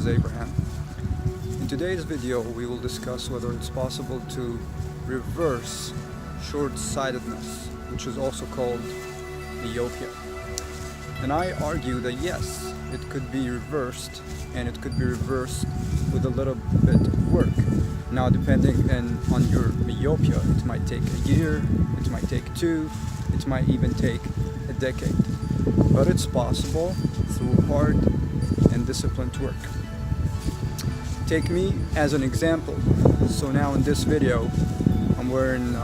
Abraham. In today's video we will discuss whether it's possible to reverse short-sightedness, which is also called myopia. And I argue that yes, it could be reversed, and it could be reversed with a little bit of work. Now, depending on your myopia, it might take a year, it might take two, it might even take a decade. But it's possible through hard and disciplined work. Take me as an example. So now in this video, I'm wearing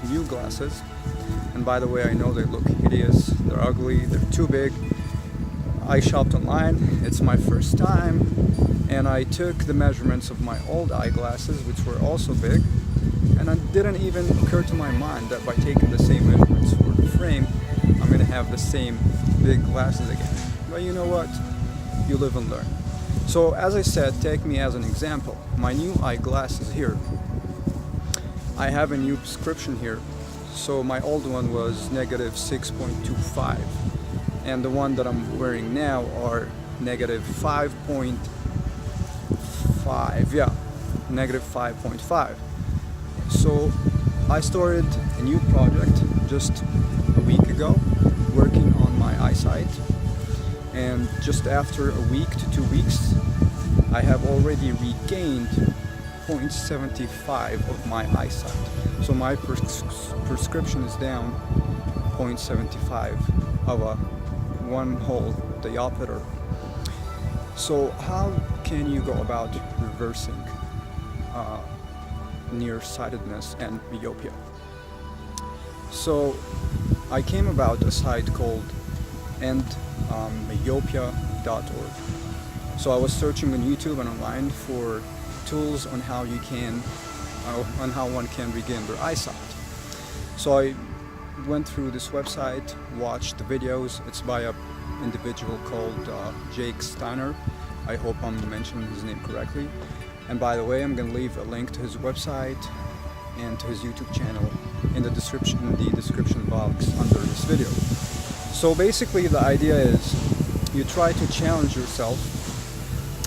new glasses. And by the way, I know they look hideous, they're ugly, they're too big. I shopped online, it's my first time, and I took the measurements of my old eyeglasses, which were also big, and it didn't even occur to my mind that by taking the same measurements for the frame, I'm going to have the same big glasses again. But you know what? You live and learn. So as I said, take me as an example. My new eyeglasses here. I have a new prescription here. So my old one was negative 6.25, and the one that I'm wearing now are negative 5.5. Yeah, negative 5.5. So I started a new project just a week ago, working on my eyesight, and just after a week to 2 weeks, I have already regained 0.75 of my eyesight. So my prescription is down 0.75 of a one whole diopter. So how can you go about reversing nearsightedness and myopia? So I came about a site called endmyopia.org. So I was searching on YouTube and online for tools on how you can on how one can regain their eyesight. So I went through this website, watched the videos. It's by an individual called Jake Steiner. I hope I'm mentioning his name correctly. And by the way, I'm going to leave a link to his website and to his YouTube channel in the description box under this video. So basically the idea is you try to challenge yourself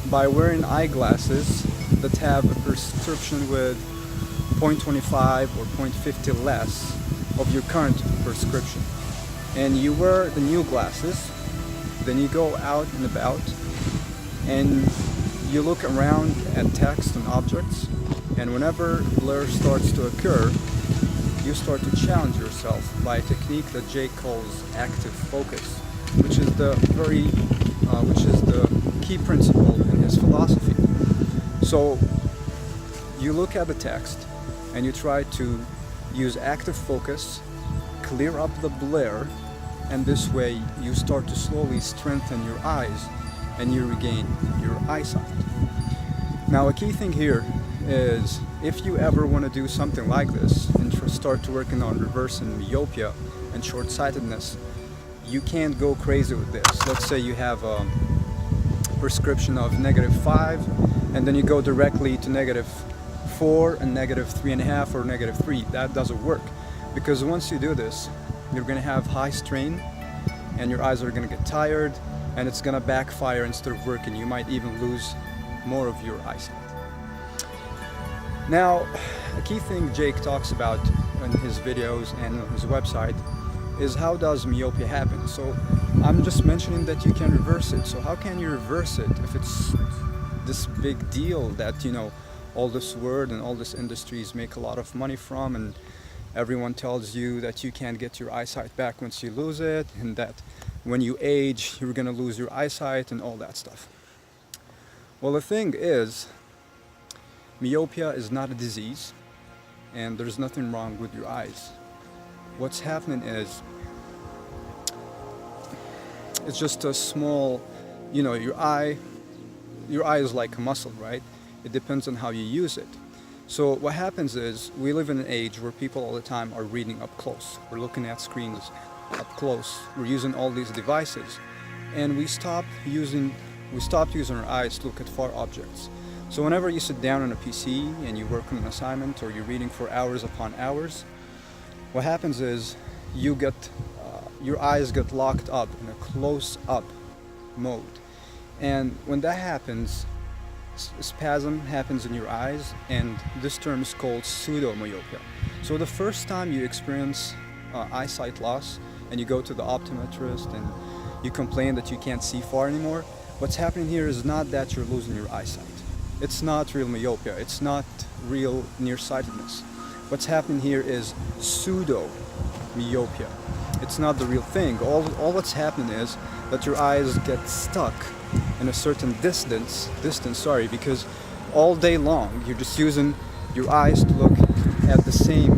by wearing eyeglasses that have a prescription with 0.25 or 0.50 less of your current prescription. And you wear the new glasses, then you go out and about and you look around at text and objects, and whenever blur starts to occur, you start to challenge yourself by a technique that Jake calls active focus, which is the key principle in his philosophy. So you look at the text and you try to use active focus, clear up the blur, and this way you start to slowly strengthen your eyes and you regain your eyesight. Now a key thing here is if you ever want to do something like this and start to working on reversing myopia and short-sightedness, you can't go crazy with this. Let's say you have a prescription of -5 and then you go directly to -4 and -3.5 or -3. That doesn't work, because once you do this, you're going to have high strain and your eyes are going to get tired and it's going to backfire instead of working. You might even lose more of your eyesight. Now, a key thing Jake talks about in his videos and on his website is how does myopia happen. So I'm just mentioning that you can reverse it. So how can you reverse it if it's this big deal that, you know, all this word and all this industries make a lot of money from, and everyone tells you that you can't get your eyesight back once you lose it, and that when you age you're gonna lose your eyesight and all that stuff. Well, the thing is, myopia is not a disease and there's nothing wrong with your eyes. What's happening is it's just a small, you know, your eye is like a muscle, right? It depends on how you use it. So what happens is we live in an age where people all the time are reading up close. We're looking at screens up close. We're using all these devices, and we stopped using our eyes to look at far objects. So whenever you sit down on a PC and you work on an assignment or you're reading for hours upon hours, what happens is you get your eyes get locked up in a close-up mode. And when that happens, spasm happens in your eyes, and this term is called pseudomyopia. So the first time you experience eyesight loss and you go to the optometrist and you complain that you can't see far anymore, what's happening here is not that you're losing your eyesight. It's not real myopia. It's not real nearsightedness. What's happening here is pseudomyopia. It's not the real thing. All what's happening is that your eyes get stuck in a certain distance, because all day long you're just using your eyes to look at the same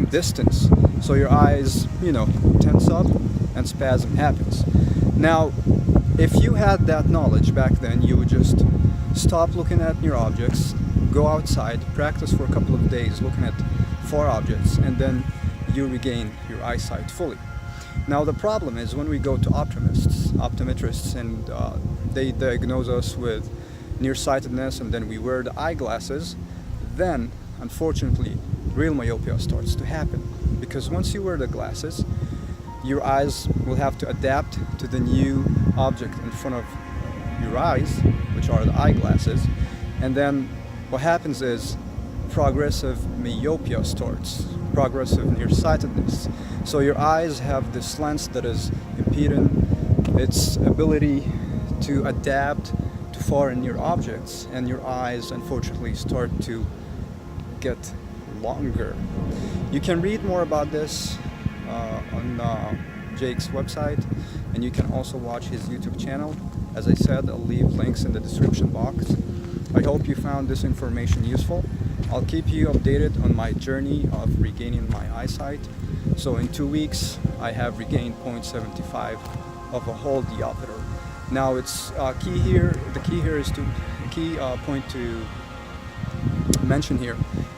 distance. So your eyes, tense up and spasm happens. Now, if you had that knowledge back then, you would just stop looking at near objects, go outside, practice for a couple of days looking at far objects, and then you regain your eyesight fully. Now the problem is when we go to optometrists, and they diagnose us with nearsightedness, and then we wear the eyeglasses, then unfortunately real myopia starts to happen. Because once you wear the glasses, your eyes will have to adapt to the new object in front of your eyes, which are the eyeglasses, and then what happens is progressive myopia starts, progressive nearsightedness. So your eyes have this lens that is impeding its ability to adapt to far and near objects, and your eyes unfortunately start to get longer. You can read more about this on Jake's website, and you can also watch his YouTube channel. As I said, I'll leave links in the description box. I hope you found this information useful. I'll keep you updated on my journey of regaining my eyesight. So in 2 weeks, I have regained 0.75 of a whole diopter. Now it's the key point to mention here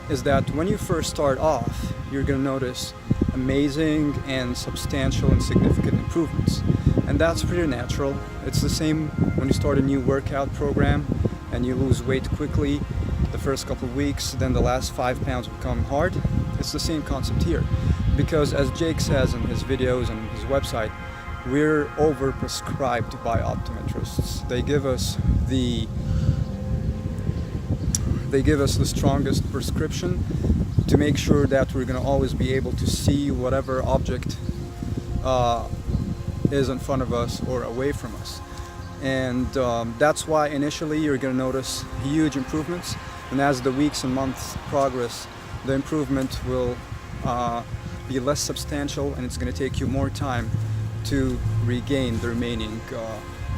is that when you first start off, you're going to notice amazing and substantial and significant improvements. And that's pretty natural. It's the same when you start a new workout program and you lose weight quickly the first couple of weeks, then the last 5 pounds become hard. It's the same concept here, because as Jake says in his videos and his website, we're overprescribed by optometrists. They give us the strongest prescription to make sure that we're going to always be able to see whatever object is in front of us or away from us. And that's why initially you're going to notice huge improvements, and as the weeks and months progress, the improvement will be less substantial, and it's going to take you more time to regain the remaining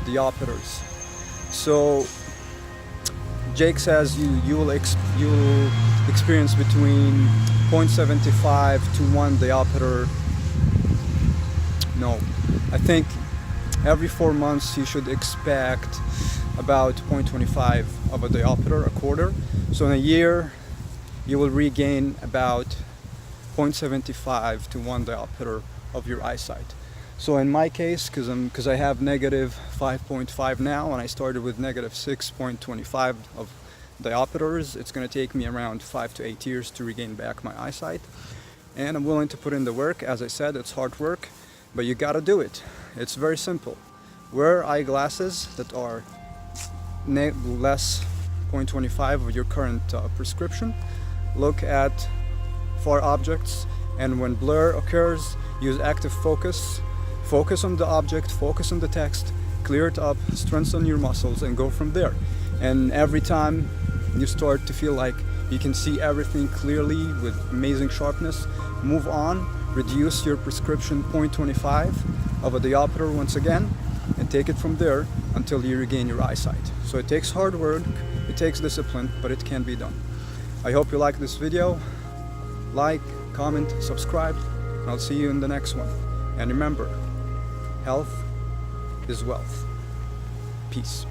diopters. So Jake says you will experience between 0.75 to 1 diopter. No, I think every 4 months you should expect about 0.25 of a diopter, a quarter. So in a year you will regain about 0.75 to 1 diopter of your eyesight. So in my case, because I have negative 5.5 now, and I started with negative 6.25 of diopters, it's going to take me around 5 to 8 years to regain back my eyesight. And I'm willing to put in the work. As I said, it's hard work, but you gotta do it. It's very simple. Wear eyeglasses that are less 0.25 of your current prescription. Look at far objects, and when blur occurs, use active focus. Focus on the object, focus on the text, clear it up, strengthen your muscles, and go from there. And every time you start to feel like you can see everything clearly with amazing sharpness, move on, reduce your prescription 0.25 of a diopter once again, and take it from there until you regain your eyesight. So it takes hard work, it takes discipline, but it can be done. I hope you like this video. Like, comment, subscribe, and I'll see you in the next one. And remember, health is wealth. Peace.